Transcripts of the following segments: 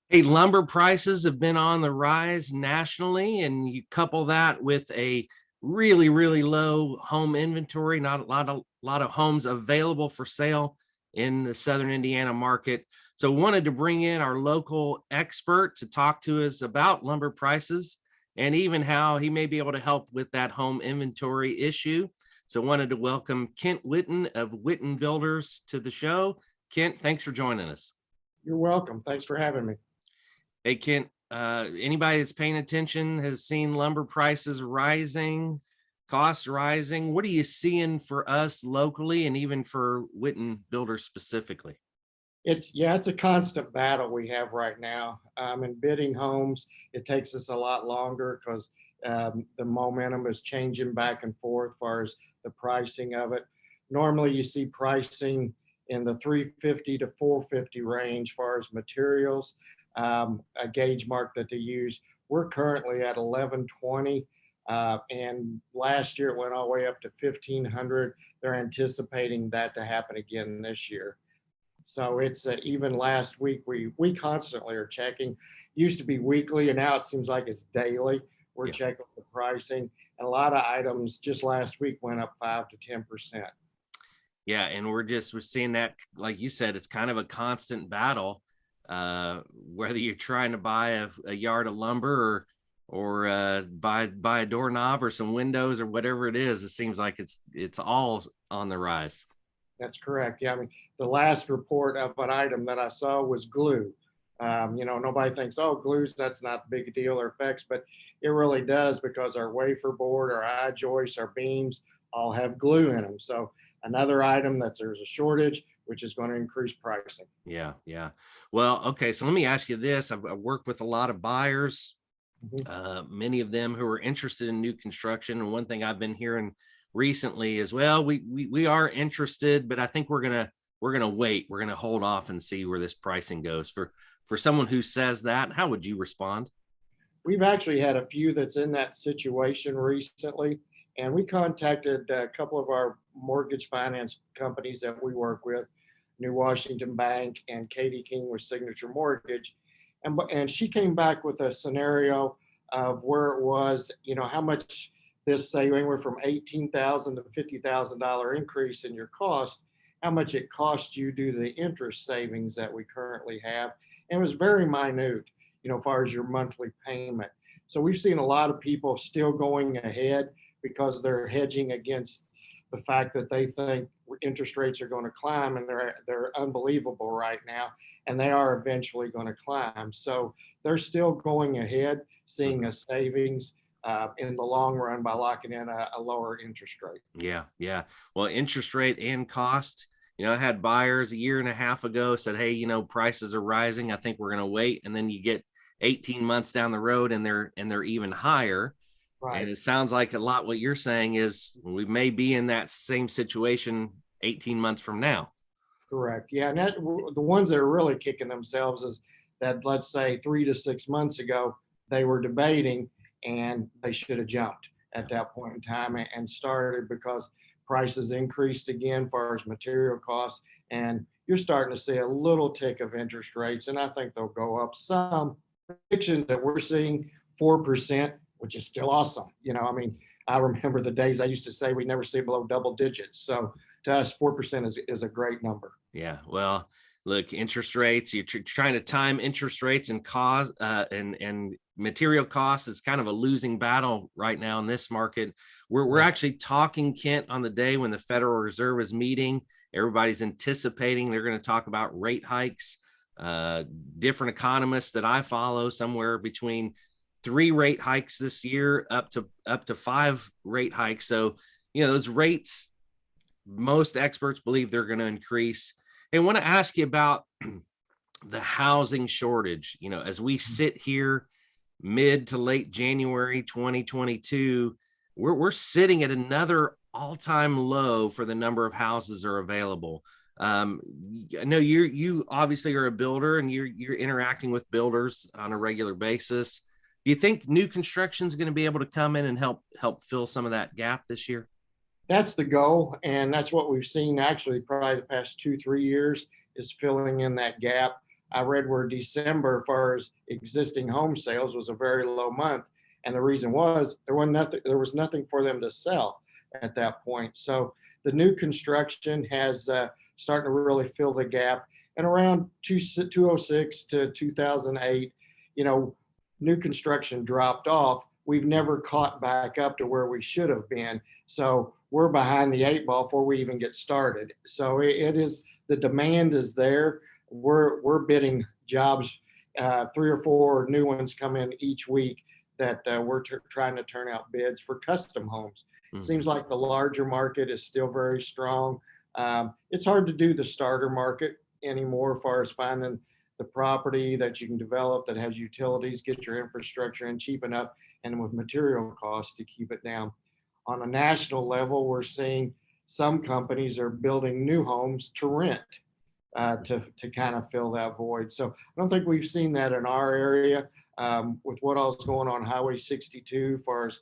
Hey, lumber prices have been on the rise nationally, and you couple that with a really low home inventory, not a lot of homes available for sale in the Southern Indiana market. So wanted to bring in our local expert to talk to us about lumber prices and even how he may be able to help with that home inventory issue. So wanted to welcome Kent Whitton of Whitton Builders to the show. Kent, thanks for joining us. You're welcome. Thanks for having me. Hey, Kent, anybody that's paying attention has seen lumber prices rising, costs rising. What are you seeing for us locally and even for Witten Builders specifically? It's a constant battle we have right now. In bidding homes, it takes us a lot longer because the momentum is changing back and forth as far as the pricing of it. Normally, you see pricing in the 350 to 450 range as far as materials, a gauge mark that they use. We're currently at 1120. And last year it went all the way up to 1500. They're anticipating that to happen again this year. So it's even last week we constantly are checking. Used to be weekly, and now it seems like it's daily. We're Yeah. checking the pricing, and a lot of items just last week went up 5 to 10%. Yeah, and we're seeing that, like you said, it's kind of a constant battle. Whether you're trying to buy a yard of lumber or buy a doorknob or some windows or whatever it is, it seems like it's all on the rise. That's correct. Yeah, I mean, the last report of an item that I saw was glue. Nobody thinks, oh, glue's that's not a big deal or effects, but it really does because our wafer board, our eye joists, our beams all have glue in them. So another item that there's a shortage, which is going to increase pricing. Yeah, yeah. Well, okay. So let me ask you this. I've worked with a lot of buyers, Mhm. many of them who are interested in new construction. And one thing I've been hearing recently is, well, we are interested, but I think we're gonna wait. We're gonna hold off and see where this pricing goes. For someone who says that, how would you respond? We've actually had a few that's in that situation recently, and we contacted a couple of our mortgage finance companies that we work with, New Washington Bank and Katie King with Signature Mortgage, and she came back with a scenario of where it was, how much this say anywhere from 18,000 to $50,000 increase in your cost, how much it cost you due to the interest savings that we currently have, and it was very minute, as far as your monthly payment. So we've seen a lot of people still going ahead because they're hedging against the fact that they think interest rates are going to climb, and they're unbelievable right now, and they are eventually going to climb. So they're still going ahead, seeing a savings in the long run by locking in a lower interest rate. Yeah, yeah. Well, interest rate and cost. I had buyers a year and a half ago said, hey, prices are rising. I think we're going to wait. And then you get 18 months down the road and they're even higher. And Right. it sounds like a lot what you're saying is we may be in that same situation 18 months from now. Correct. Yeah, and the ones that are really kicking themselves is that, let's say 3 to 6 months ago they were debating and they should have jumped Yeah. at that point in time and started because prices increased again as far as material costs, and you're starting to see a little tick of interest rates, and I think they'll go up some. Predictions that we're seeing 4%, which is still awesome. I mean, I remember the days I used to say we never see below double digits. So to us, 4% is a great number. Yeah. Well, look, interest rates, you're trying to time interest rates and cause and material costs is kind of a losing battle right now in this market. We're Right. actually talking, Kent, on the day when the Federal Reserve is meeting. Everybody's anticipating they're going to talk about rate hikes. Uh, Different economists that I follow, somewhere between 3 rate hikes this year up to 5 rate hikes. So, those rates, most experts believe they're going to increase. I want to ask you about the housing shortage. As we sit here mid to late January 2022, we're sitting at another all-time low for the number of houses are available. Um, I know you obviously are a builder and you're interacting with builders on a regular basis. Do you think new construction is going to be able to come in and help fill some of that gap this year? That's the goal, and that's what we've seen actually probably the past 2 3 years is filling in that gap. I read where December, as far as existing home sales, was a very low month, and the reason was there was nothing for them to sell at that point. So the new construction has starting to really fill the gap. And around 2006 to 2008, you know, new construction dropped off. We've never caught back up to where we should have been. So we're behind the eight ball before we even get started. So it is, the demand is there. We're bidding jobs, 3 or 4 new ones come in each week that we're trying to turn out bids for custom homes. Seems like the larger market is still very strong. It's hard to do the starter market anymore as far as finding the property that you can develop that has utilities, get your infrastructure in cheap enough, and with material costs to keep it down. On a national level, we're seeing some companies are building new homes to rent, to kind of fill that void. So I don't think we've seen that in our area, with what else going on Highway 62 as far as,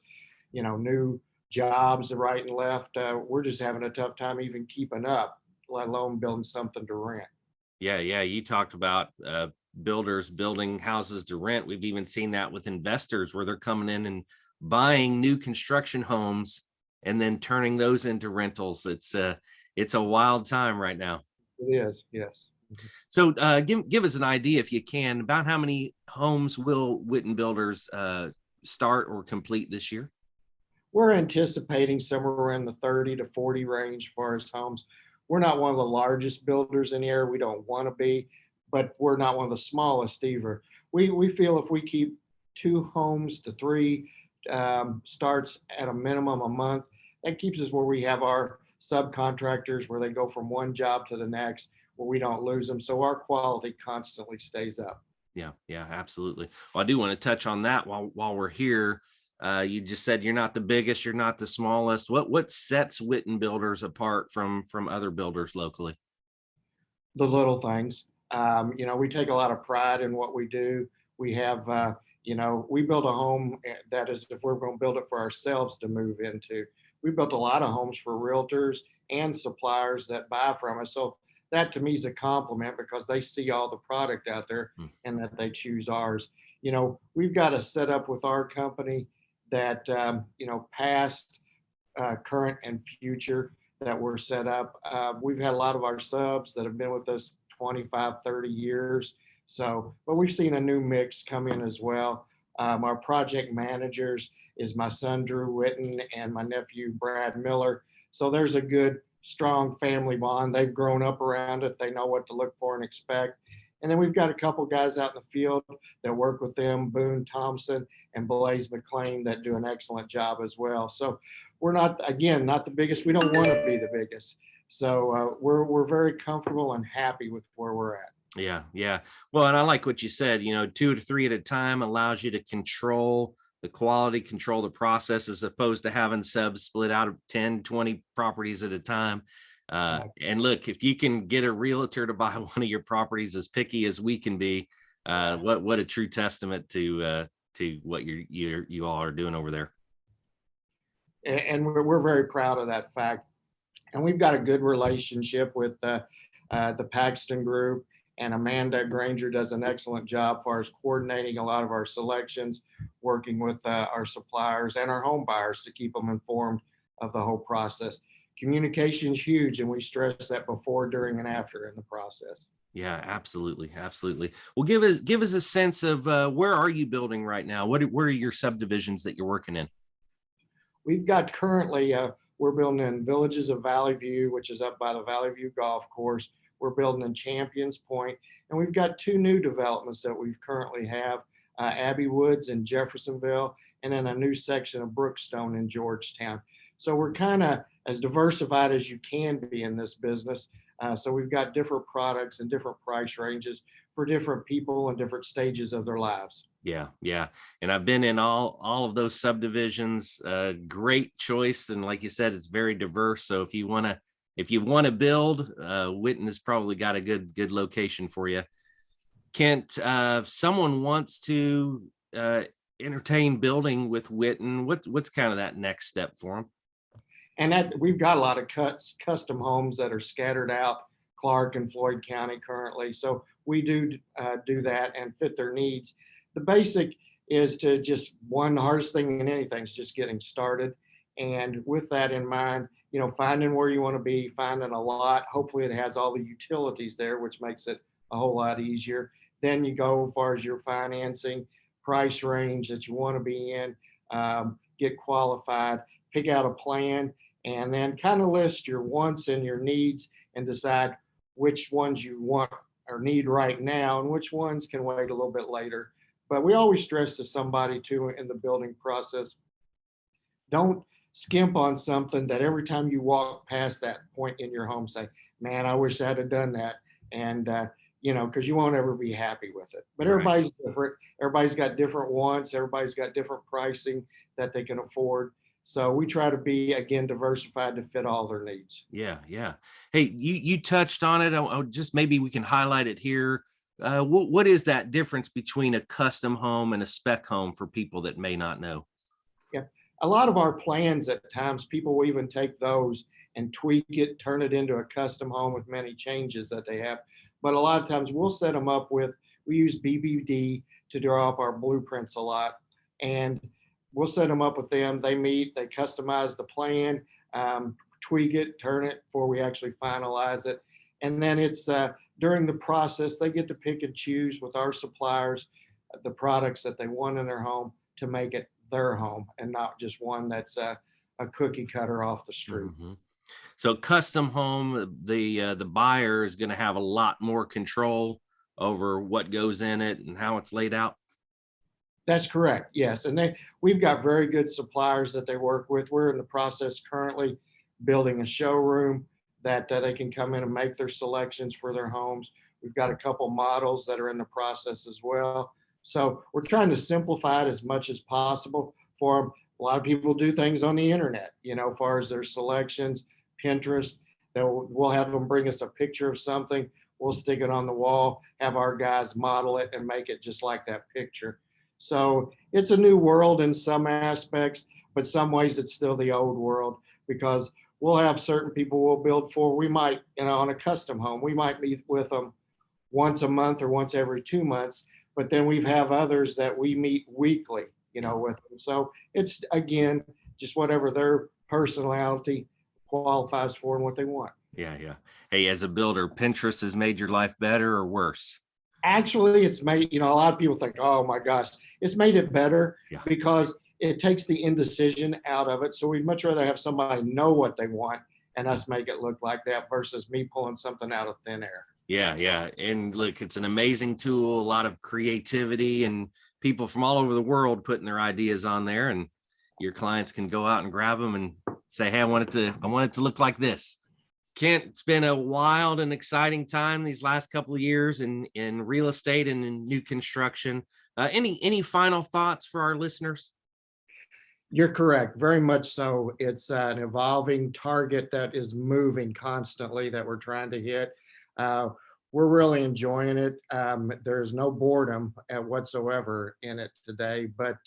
you know, new jobs right and left. We're just having a tough time even keeping up, let alone building something to rent. Yeah, yeah. You talked about builders building houses to rent. We've even seen that with investors where they're coming in and buying new construction homes and then turning those into rentals. It's a wild time right now. It is, yes. So give us an idea, if you can, about how many homes will Whitten Builders start or complete this year? We're anticipating somewhere in the 30 to 40 range as far as homes. We're not one of the largest builders in the area. We don't want to be, but we're not one of the smallest either. We feel if we keep 2 homes to 3 starts at a minimum a month, that keeps us where we have our subcontractors where they go from one job to the next, where we don't lose them. So our quality constantly stays up. Yeah, yeah, absolutely. Well, I do want to touch on that while we're here. You just said you're not the biggest, you're not the smallest. What sets Whitten Builders apart from other builders locally? The little things. You know, we take a lot of pride in what we do. We have, you know, we build a home that is, if we're going to build it for ourselves to move into. We built a lot of homes for realtors and suppliers that buy from us. So that to me is a compliment because they see all the product out there and that they choose ours. You know, we've got a setup with our company that, you know, past, current, and future that we're set up. We've had a lot of our subs that have been with us 25, 30 years. So, but we've seen a new mix come in as well. Our project managers is my son, Drew Witten, and my nephew, Brad Miller. So there's a good, strong family bond. They've grown up around it. They know what to look for and expect. And then we've got a couple guys out in the field that work with them, Boone Thompson and Blaze McLean, that do an excellent job as well. So we're not, again, not the biggest. We don't want to be the biggest. So we're very comfortable and happy with where we're at. Yeah, yeah. Well, and I like what you said, you know, 2 to 3 at a time allows you to control the quality, control the process, as opposed to having subs split out of 10, 20 properties at a time. And look, if you can get a realtor to buy one of your properties, as picky as we can be, what a true testament to what you all are doing over there. And we're very proud of that fact. And we've got a good relationship with the Paxton Group, and Amanda Granger does an excellent job as far as coordinating a lot of our selections, working with our suppliers and our home buyers to keep them informed of the whole process. Communication is huge, and we stress that before, during, and after in the process. Yeah, absolutely, absolutely. Well, give us a sense of where are you building right now? What are your subdivisions that you're working in? We've got currently, we're building in Villages of Valley View, which is up by the Valley View Golf Course. We're building in Champions Point, and we've got 2 new developments that we currently have, Abbey Woods in Jeffersonville, and then a new section of Brookstone in Georgetown. So we're kind of as diversified as you can be in this business. So we've got different products and different price ranges for different people and different stages of their lives. Yeah, yeah. And I've been in all of those subdivisions. Great choice. And like you said, it's very diverse. So if you want to build, Whitten has probably got a good location for you. Kent, if someone wants to entertain building with Whitten, what's kind of that next step for them? And that we've got a lot of custom homes that are scattered out, Clark and Floyd County currently. So we do do that and fit their needs. The basic is to just one hardest thing in anything is just getting started. And with that in mind, finding where you want to be, finding a lot. Hopefully, it has all the utilities there, which makes it a whole lot easier. Then you go as far as your financing, price range that you want to be in, get qualified, pick out a plan, and then kind of list your wants and your needs and decide which ones you want or need right now and which ones can wait a little bit later. But we always stress to somebody too in the building process, don't skimp on something that every time you walk past that point in your home, say, man, I wish I had done that. And, because you won't ever be happy with it. But everybody's different. Everybody's got different wants. Everybody's got different pricing that they can afford. So we try to be, again, diversified to fit all their needs. Yeah, yeah. Hey, you touched on it. I just maybe we can highlight it here. What is that difference between a custom home and a spec home for people that may not know? Yeah, a lot of our plans at times, people will even take those and tweak it, turn it into a custom home with many changes that they have. But a lot of times we'll set them up we use BBD to draw up our blueprints a lot. And we'll set them up with them. They meet, they customize the plan, tweak it, turn it before we actually finalize it. And then it's during the process, they get to pick and choose with our suppliers the products that they want in their home to make it their home and not just one that's a cookie cutter off the street. Mm-hmm. So custom home, the buyer is going to have a lot more control over what goes in it and how it's laid out. That's correct. Yes. And we've got very good suppliers that they work with. We're in the process currently building a showroom that they can come in and make their selections for their homes. We've got a couple models that are in the process as well. So we're trying to simplify it as much as possible for them. A lot of people do things on the internet, as far as their selections, Pinterest. We'll have them bring us a picture of something. We'll stick it on the wall, have our guys model it and make it just like that picture. So it's a new world in some aspects, but some ways it's still the old world because we'll have certain people we'll build for. We might, on a custom home, we might meet with them once a month or once every 2 months, but then we have others that we meet weekly, with them. So it's, again, just whatever their personality qualifies for and what they want. Yeah, yeah. Hey, as a builder, Pinterest has made your life better or worse? Actually, it's made, a lot of people think, oh my gosh, it's made it better because it takes the indecision out of it. So we'd much rather have somebody know what they want and us make it look like that versus me pulling something out of thin air. Yeah, yeah. And look, it's an amazing tool, a lot of creativity and people from all over the world putting their ideas on there, and your clients can go out and grab them and say, hey, I want it to look like this. Kent, it's been a wild and exciting time these last couple of years in real estate and in new construction. Any final thoughts for our listeners? You're correct. Very much so. It's an evolving target that is moving constantly that we're trying to hit. We're really enjoying it. There's no boredom whatsoever in it today, but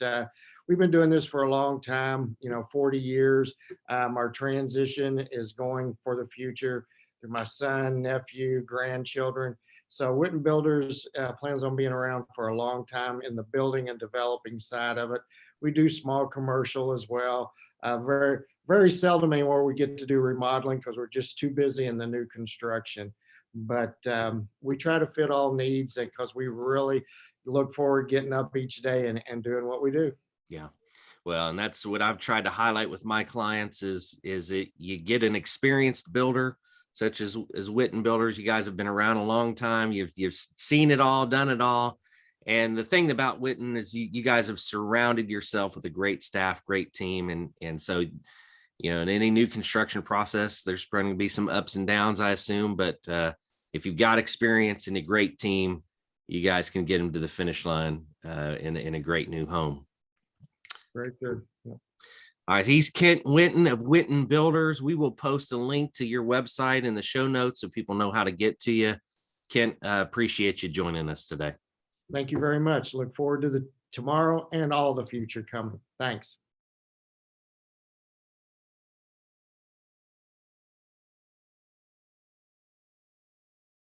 we've been doing this for a long time, 40 years. Our transition is going for the future through my son, nephew, grandchildren. So Whitten Builders plans on being around for a long time in the building and developing side of it. We do small commercial as well. Very, very seldom anymore we get to do remodeling because we're just too busy in the new construction. But we try to fit all needs because we really look forward to getting up each day and doing what we do. Yeah. Well, and that's what I've tried to highlight with my clients is it you get an experienced builder such as Whitten Builders. You guys have been around a long time. You've seen it all, done it all. And the thing about Whitten is you guys have surrounded yourself with a great staff, great team. And so, in any new construction process, there's going to be some ups and downs, I assume. But if you've got experience and a great team, you guys can get them to the finish line in a great new home. Very good. Yeah. All right. He's Kent Whitten of Whitten Builders. We will post a link to your website in the show notes so people know how to get to you. Kent, appreciate you joining us today. Thank you very much. Look forward to the tomorrow and all the future coming. Thanks.